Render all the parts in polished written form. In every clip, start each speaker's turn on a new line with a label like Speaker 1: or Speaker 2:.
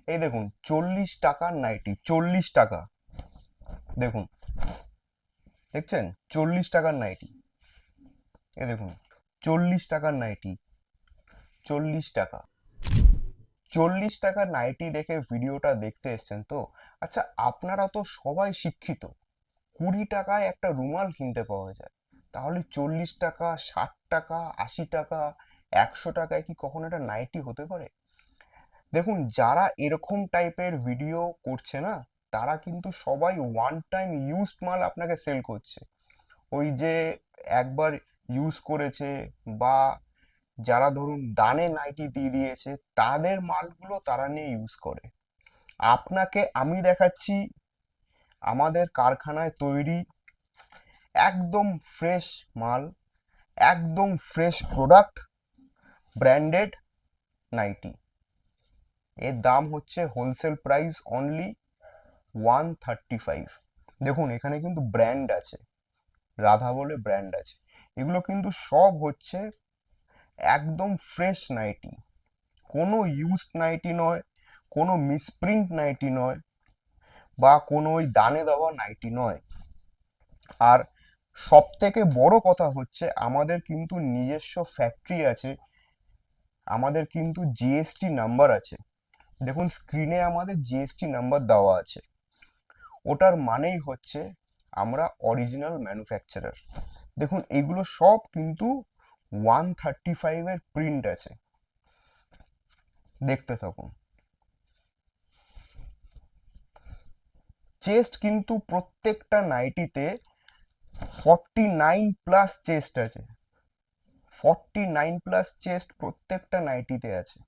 Speaker 1: এই দেখুন 40 টাকার নাইটি, 40 টাকা। দেখুন, দেখছেন 40 টাকার নাইটি। এই দেখুন 40 টাকার নাইটি, 40 টাকা। 40 টাকার নাইটি দেখে ভিডিওটা দেখতে এসছেন তো? আচ্ছা, আপনারা তো সবাই শিক্ষিত। 20 টাকায় একটা রুমাল কিনতে পাওয়া যায়, তাহলে 40 টাকা, 60 টাকা, 80 টাকা, 100 টাকায় কি কখনো একটা নাইটি হতে পারে? দেখুন, যারা এরকম টাইপের ভিডিও করছে না, তারা কিন্তু সবাই ওয়ান টাইম ইউজড মাল আপনাকে সেল করছে। ওই যে একবার ইউজ করেছে, বা যারা ধরুন দানে নাইটি দিয়ে দিয়েছে, তাদের মালগুলো তারা নিয়ে ইউজ করে। আপনাকে আমি দেখাচ্ছি আমাদের কারখানায় তৈরি একদম ফ্রেশ মাল, একদম ফ্রেশ প্রোডাক্ট, ব্র্যান্ডেড নাইটি। এর দাম হচ্ছে হোলসেল প্রাইস অনলি 135। দেখুন, এখানে কিন্তু ব্র্যান্ড আছে, রাধা বলে ব্র্যান্ড আছে। এগুলো কিন্তু সব হচ্ছে একদম ফ্রেশ নাইটি, কোনো ইউজড নাইটি নয়, কোনো মিসপ্রিন্ট নাইটি নয়, বা কোনো ওই দানে দেওয়া নাইটি নয়। আর সব থেকে বড় কথা হচ্ছে, আমাদের কিন্তু নিজস্ব ফ্যাক্টরি আছে, আমাদের কিন্তু জিএসটি নাম্বার আছে। দেখুন, স্ক্রিনে আমাদের জিএসটি নাম্বার দেওয়া আছে। ওটার মানেই হচ্ছে আমরা অরিজিনাল ম্যানুফ্যাকচারার। দেখুন, এগুলো সব কিন্তু 135-এর প্রিন্ট আছে, দেখতে থাকুন। চেস্ট কিন্তু প্রত্যেকটা নাইটিতে 49+ চেস্ট আছে, 49+ চেস্ট প্রত্যেকটা নাইটিতে আছে।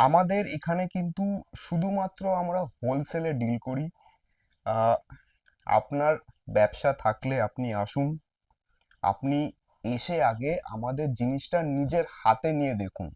Speaker 1: আমাদের এখানে কিন্তু শুধুমাত্র আমরা হোলসেলে ডিল করি। আহ, আপনার ব্যবসা থাকলে আপনি আসুন, আপনি এসে আগে আমাদের জিনিসটা নিজের হাতে নিয়ে দেখুন।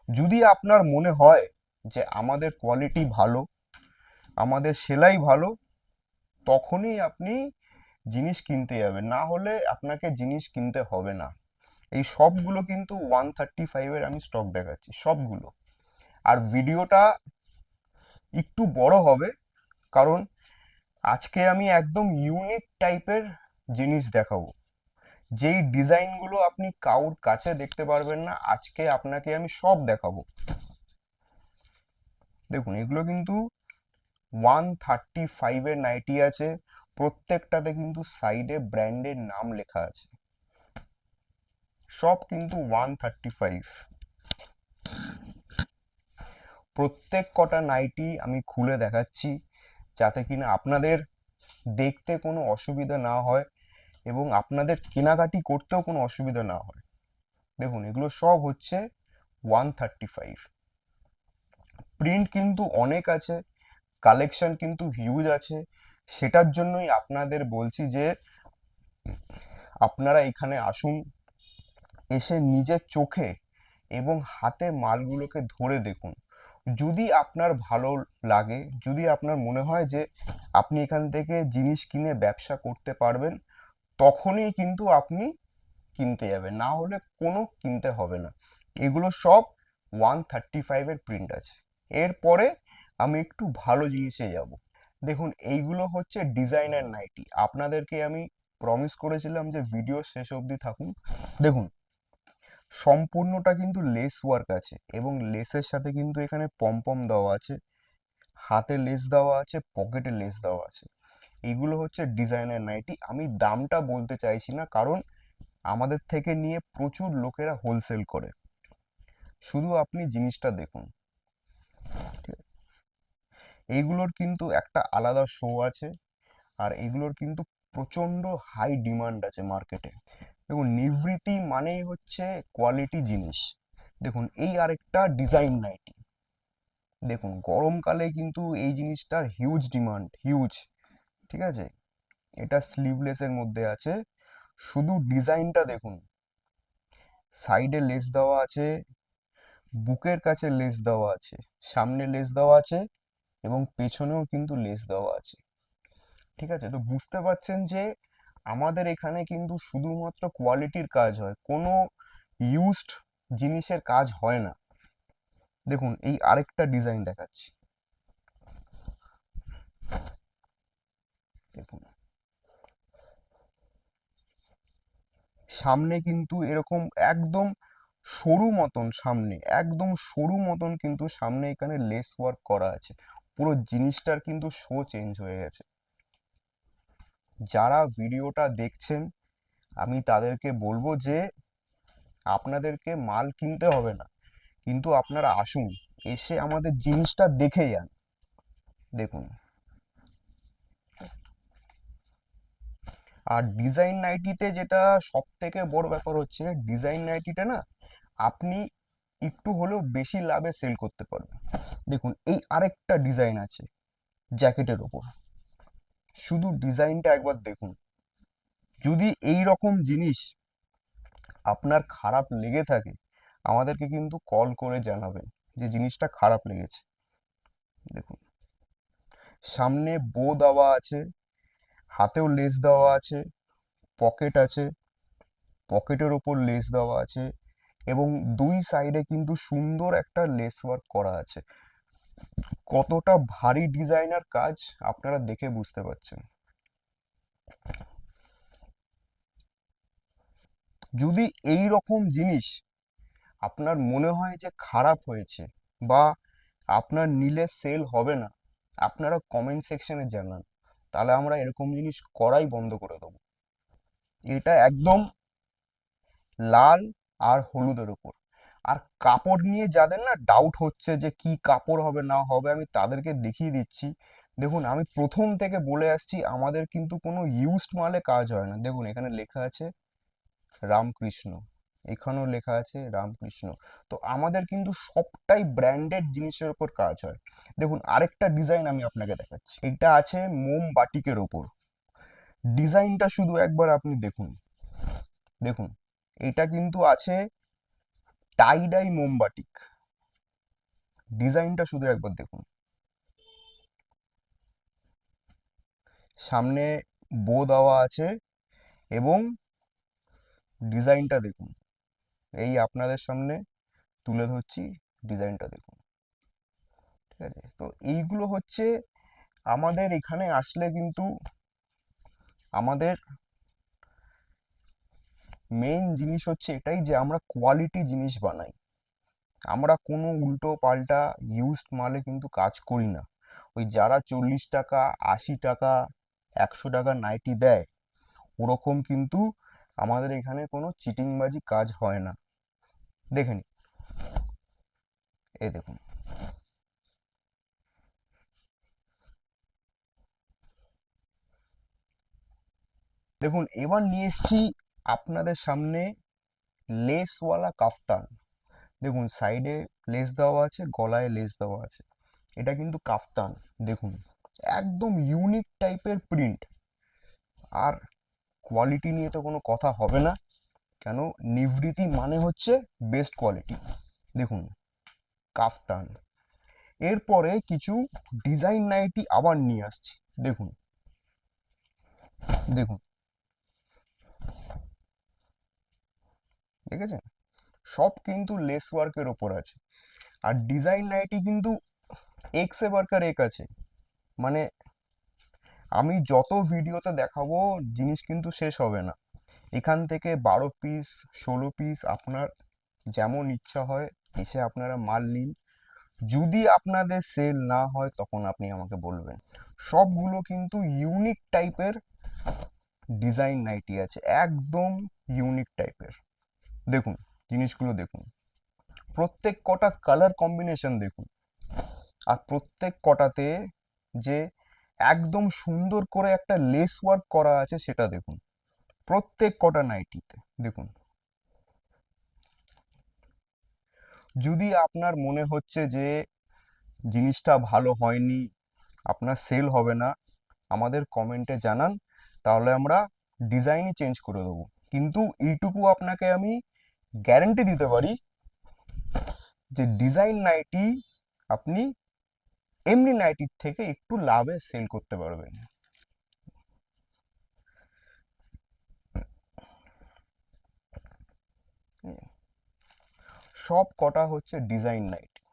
Speaker 1: যদি আপনার মনে হয় যে আমাদের কোয়ালিটি ভালো, আমাদের সেলাই ভালো, তখনই আপনি জিনিস কিনতে যাবেন, না হলে আপনাকে জিনিস কিনতে হবে না। এই সবগুলো কিন্তু 135-এর আমি স্টক দেখাচ্ছি, সবগুলো। আর ভিডিওটা একটু বড় হবে, কারণ আজকে আমি একদম ইউনিক টাইপের জিনিস দেখাবো। যেই ডিজাইনগুলো আপনি কারোর কাছে দেখতে পারবেন না, আজকে আপনাকে আমি সব দেখাবো। দেখুন, এগুলো কিন্তু 135-এর নাইটি আছে, প্রত্যেকটাতে কিন্তু সাইডে ব্র্যান্ডের নাম লেখা আছে, সব কিন্তু 135। প্রত্যেক কটা নাইটি আমি খুলে দেখাচ্ছি, যাতে কিনা আপনাদের দেখতে কোনো অসুবিধা না হয়, এবং আপনাদের কেনাকাটি করতেও কোনো অসুবিধা না হয়। দেখুন, এগুলো সব হচ্ছে 135। প্রিন্ট কিন্তু অনেক আছে, কালেকশন কিন্তু হিউজ আছে। সেটার জন্যই আপনাদের বলছি যে আপনারা এখানে আসুন, এসে নিজের চোখে এবং হাতে মালগুলোকে ধরে দেখুন। যদি আপনার ভালো লাগে, যদি আপনার মনে হয় যে আপনি এখান থেকে জিনিস কিনে ব্যবসা করতে পারবেন, তখনই কিন্তু আপনি কিনতে যাবেন, না হলে কোনো কিনতে হবে না। এগুলো সব 135-এর প্রিন্ট আছে। এরপরে আমি একটু ভালো জিনিসে যাব। দেখুন, এইগুলো হচ্ছে ডিজাইনার নাইটি। আপনাদেরকে আমি প্রমিস করেছিলাম যে ভিডিও শেষ অবধি থাকুন। দেখুন, সম্পূর্ণটা কিন্তু লেস ওয়ার্ক আছে, এবং লেসের সাথে কিন্তু এখানে পমপম দেওয়া আছে, হাতে লেস দেওয়া আছে, পকেটে লেস দেওয়া আছে। এইগুলো হচ্ছে ডিজাইনার নাইটি। আমি দামটা বলতে চাইছি না, কারণ আমাদের থেকে নিয়ে প্রচুর লোকেরা হোলসেল করে। শুধু আপনি জিনিসটা দেখুন, ঠিক আছে? এইগুলোর কিন্তু একটা আলাদা শো আছে, আর এগুলোর কিন্তু প্রচন্ড হাই ডিমান্ড আছে মার্কেটে। দেখুন, নিভৃতি মানেই হচ্ছে কোয়ালিটি জিনিস। দেখুন, এই আরেকটা ডিজাইন নাইটি। দেখুন, গরমকালে কিন্তু এই জিনিসটার হিউজ ডিমান্ড, হিউজ। ঠিক আছে, এটা স্লিভলেসের মধ্যে আছে। শুধু ডিজাইনটা দেখুন, সাইডে লেস দেওয়া আছে, বুকের কাছে লেস দেওয়া আছে, সামনে লেস দেওয়া আছে, এবং পেছনেও কিন্তু লেস দেওয়া আছে। ঠিক আছে, তো বুঝতে পারছেন যে আমাদের এখানে কিন্তু শুধুমাত্র কোয়ালিটির কাজ হয়, কোনো ইউজড জিনিসের কাজ হয় না। দেখুন এই আরেকটা ডিজাইন দেখাচ্ছি, দেখুন সামনে কিন্তু এরকম একদম সরু মতন, সামনে একদম সরু মতন কিন্তু সামনে এখানে লেস ওয়ার্ক করা আছে। পুরো জিনিসটার কিন্তু শো চেঞ্জ হয়ে গেছে। যারা ভিডিওটা দেখছেন আমি তাদেরকে বলবো যে আপনাদেরকে মাল কিনতে হবে না, কিন্তু আপনারা আসুন, এসে আমাদের জিনিসটা দেখে যান। দেখুন, আর ডিজাইন নাইটিতে যেটা সব থেকে বড় ব্যাপার হচ্ছে, ডিজাইন নাইটিটা না আপনি একটু হলেও বেশি লাভে সেল করতে পারবেন। দেখুন এই আরেকটা ডিজাইন আছে জ্যাকেটের ওপর, শুধু ডিজাইনটা একবার দেখুন। যদি এই রকম জিনিস আপনার খারাপ লেগে থাকে আমাদেরকে কিন্তু কল করে জানাবেন যে জিনিসটা খারাপ লেগেছে। দেখুন সামনে বো দেওয়া আছে, হাতেও লেস দেওয়া আছে, পকেট আছে, পকেটের ওপর লেস দেওয়া আছে, এবং দুই সাইডে কিন্তু সুন্দর একটা লেস ওয়ার্ক করা আছে। কতটা ভারী ডিজাইনার কাজ আপনারা দেখে বুঝতে পারছেন। যদি এই রকম জিনিস আপনার মনে হয় যে খারাপ হয়েছে বা আপনার নিলে সেল হবে না, আপনারা কমেন্ট সেকশনে জানান, তাহলে আমরা এরকম জিনিস করাই বন্ধ করে দেবো। এটা একদম লাল আর হলুদের উপর। আর কাপড় নিয়ে যাদের না ডাউট হচ্ছে যে কি কাপড় হবে না হবে, আমি তাদেরকে দেখিয়ে দিচ্ছি। দেখুন আমি প্রথম থেকে বলে আসছি আমাদের কিন্তু কোনো ইউজড মালে কাজ হয় না। দেখুন এখানে লেখা আছে রামকৃষ্ণ, এখানেও লেখা আছে রামকৃষ্ণ। তো আমাদের কিন্তু সবটাই ব্র্যান্ডেড জিনিসের উপর কাজ হয়। দেখুন আরেকটা ডিজাইন আমি আপনাকে দেখাচ্ছি, এটা আছে মোম বাটিকের ওপর। ডিজাইনটা শুধু একবার আপনি দেখুন, দেখুন এটা কিন্তু আছে টাই ডাই মোমবাটিক। ডিজাইনটা শুধু একবার দেখুন, সামনে বো দেওয়া আছে এবং ডিজাইনটা দেখুন। এই আপনাদের সামনে তুলে ধরছি, ডিজাইনটা দেখুন। ঠিক আছে, তো এইগুলো হচ্ছে আমাদের এখানে আসলে কিন্তু আমাদের মেইন জিনিস হচ্ছে এটাই যে আমরা কোয়ালিটি জিনিস বানাই। আমরা কোনো উল্টো পাল্টা ইউজড মালে কিন্তু কাজ করি না। ওই যারা 40 টাকা 80 টাকা 100 টাকা নাইটি দেয় ওরকম কিন্তু আমাদের এখানে কোনো চিটিংবাজি কাজ হয় না। দেখে নিন, এই দেখুন। দেখুন এবার নিয়ে এসছি আপনাদের সামনে লেসওয়ালা কাফতান। দেখুন সাইডে লেস দেওয়া আছে, গলায় লেস দেওয়া আছে, এটা কিন্তু কাফতান। দেখুন একদম ইউনিক টাইপের প্রিন্ট, আর কোয়ালিটি নিয়ে তো কোনো কথা হবে না, কেন নিভৃতি মানে হচ্ছে বেস্ট কোয়ালিটি। দেখুন কাফতান, এরপরে কিছু ডিজাইন নাইটি আবার নিয়ে আসছি। দেখুন, দেখুন দেখেছেন, সব কিন্তু লেস ওয়ার্কের ওপর আছে। আর ডিজাইন নাইটি কিন্তু এক্স এ বার্কার এক আছে, মানে আমি যত ভিডিওতে দেখাবো জিনিস কিন্তু শেষ হবে না। এখান থেকে 12 পিস 16 পিস আপনার যেমন ইচ্ছা হয় এসে আপনারা মাল নিন। যদি আপনাদের সেল না হয় তখন আপনি আমাকে বলবেন। সবগুলো কিন্তু ইউনিক টাইপের ডিজাইন নাইটি আছে, একদম ইউনিক টাইপের। দেখুন জিনিসগুলো দেখুন, প্রত্যেক কটা কালার কম্বিনেশন দেখুন, আর প্রত্যেক কটাতে যে একদম সুন্দর করে একটা লেস ওয়ার্ক করা আছে সেটা দেখুন, প্রত্যেক কটা নাইটিতে দেখুন। যদি আপনার মনে হচ্ছে যে জিনিসটা ভালো হয়নি, আপনার সেল হবে না, আমাদের কমেন্টে জানান, তাহলে আমরা ডিজাইনই চেঞ্জ করে দেবো। কিন্তু এইটুকু আপনাকে আমি গ্যারেন্টি দিতে পারি যে ডিজাইন নাইটি আপনি এমনি নাইটির থেকে একটু লাভে সেল করতে পারবেন। সব কটা হচ্ছে ডিজাইন নাইটি।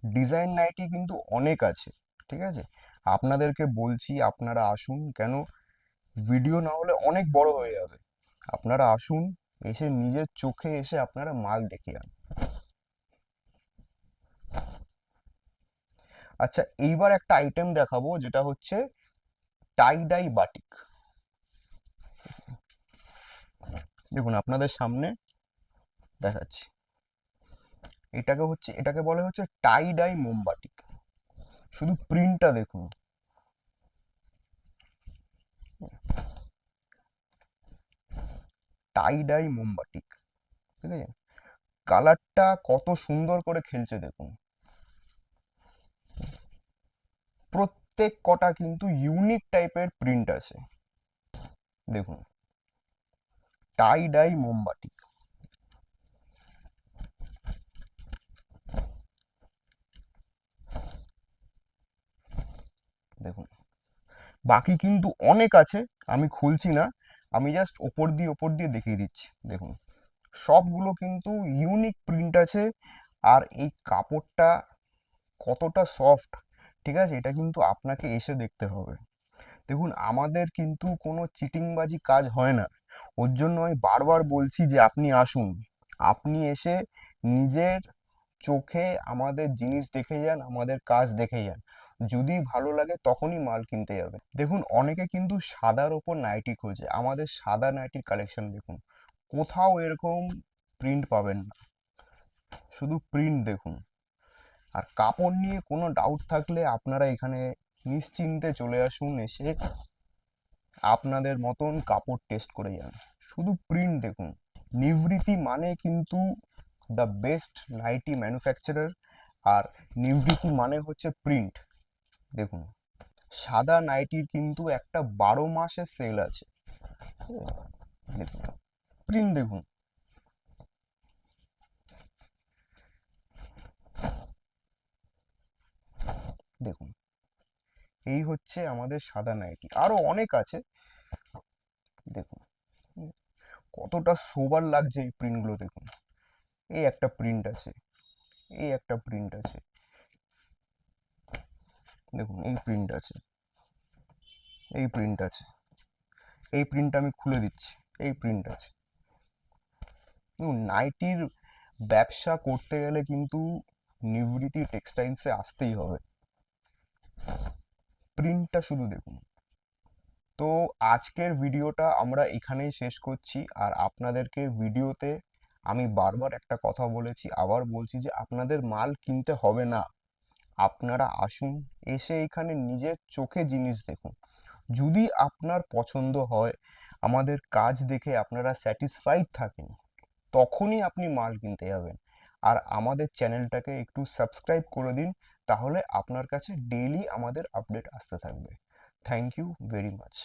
Speaker 1: ডিজাইন নাইটি কিন্তু অনেক আছে, ঠিক আছে? আপনাদেরকে বলছি আপনারা আসুন, কেন ভিডিও না হলে অনেক বড় হয়ে যাবে। আপনারা আসুন, এসে নিজের চোখে এসে আপনারা মাল দেখে যান। আচ্ছা, এইবার একটা আইটেম দেখাবো যেটা হচ্ছে টাই ডাই বাটিক। দেখুন আপনাদের সামনে দেখাচ্ছি। এটাকে বলে হচ্ছে টাই ডাই মোমবাটিক। শুধু প্রিন্টটা দেখুন, টাই ডাই মোমবাটিক, ঠিক আছে? কালারটা কত সুন্দর করে খেলছে দেখুন। প্রত্যেক কটা কিন্তু ইউনিক টাইপের প্রিন্ট আছে। দেখুন, টাই ডাই মোমবাটিক। দেখুন, বাকি কিন্তু অনেক আছে, আমি খুলছি না, আমি জাস্ট ওপর দিয়ে দেখিয়ে দিচ্ছি। দেখুন, সবগুলো কিন্তু ইউনিক প্রিন্ট আছে। আর এই কাপড়টা কতটা সফট, ঠিক আছে, এটা কিন্তু আপনাকে এসে দেখতে হবে। দেখুন, আমাদের কিন্তু কোনো চিটিংবাজি কাজ হয় না। ওর জন্য আমি বারবার বলছি যে আপনি আসুন, আপনি এসে নিজের চোখে আমাদের জিনিস দেখে যান, আমাদের কাজ দেখে যান। যদি ভালো লাগে তখনই মাল কিনতে যাবেন। দেখুন, অনেকে কিন্তু সাদার ওপর নাইটি খোঁজে, আমাদের সাদা নাইটির কালেকশন দেখুন, কোথাও এরকম প্রিন্ট পাবেন না। শুধু প্রিন্ট দেখুন। আর কাপড় নিয়ে কোনো ডাউট থাকলে আপনারা এখানে নিশ্চিন্তে চলে আসুন, এসে আপনাদের মতন কাপড় টেস্ট করে যান। শুধু প্রিন্ট দেখুন। নিভৃতি মানে কিন্তু দ্য বেস্ট নাইটি ম্যানুফ্যাকচারার। আর নিভৃতি মানে হচ্ছে প্রিন্ট। দেখুন, সাদা নাইটির কিন্তু একটা 12 মাসের সেল আছে। দেখুন, প্রিন্ট দেখুন। দেখুন, এই হচ্ছে আমাদের সাদা নাইটি, আরো অনেক আছে। দেখুন, কতটা সোবার লাগছে এই প্রিন্টগুলো দেখুন। এই একটা প্রিন্ট আছে, এই একটা প্রিন্ট আছে। দেখুন, এই প্রিন্ট আছে, এই প্রিন্ট আছে। এই প্রিন্ট আমি খুলে দিচ্ছি, এই প্রিন্ট আছে। দেখুন, নাইটির ব্যবসা করতে গেলে কিন্তু নিভৃতি টেক্সটাইলসে আসতেই হবে। প্রিন্টটা শুধু দেখুন। তো আজকের ভিডিওটা আমরা এখানেই শেষ করছি। আর আপনাদেরকে ভিডিওতে আমি বারবার একটা কথা বলেছি, আবার বলছি যে আপনাদের মাল কিনতে হবে না। আপনারা আসুন, এসে এখানে নিজের চোখে জিনিস দেখুন। যদি আপনার পছন্দ হয়, আমাদের কাজ দেখে আপনারা স্যাটিসফাইড থাকেন, তখনই আপনি মাল কিনতে যাবেন। আর আমাদের চ্যানেলটাকে একটু সাবস্ক্রাইব করে দিন, তাহলে আপনার কাছে ডেইলি আমাদের আপডেট আসতে থাকবে। Thank you very much.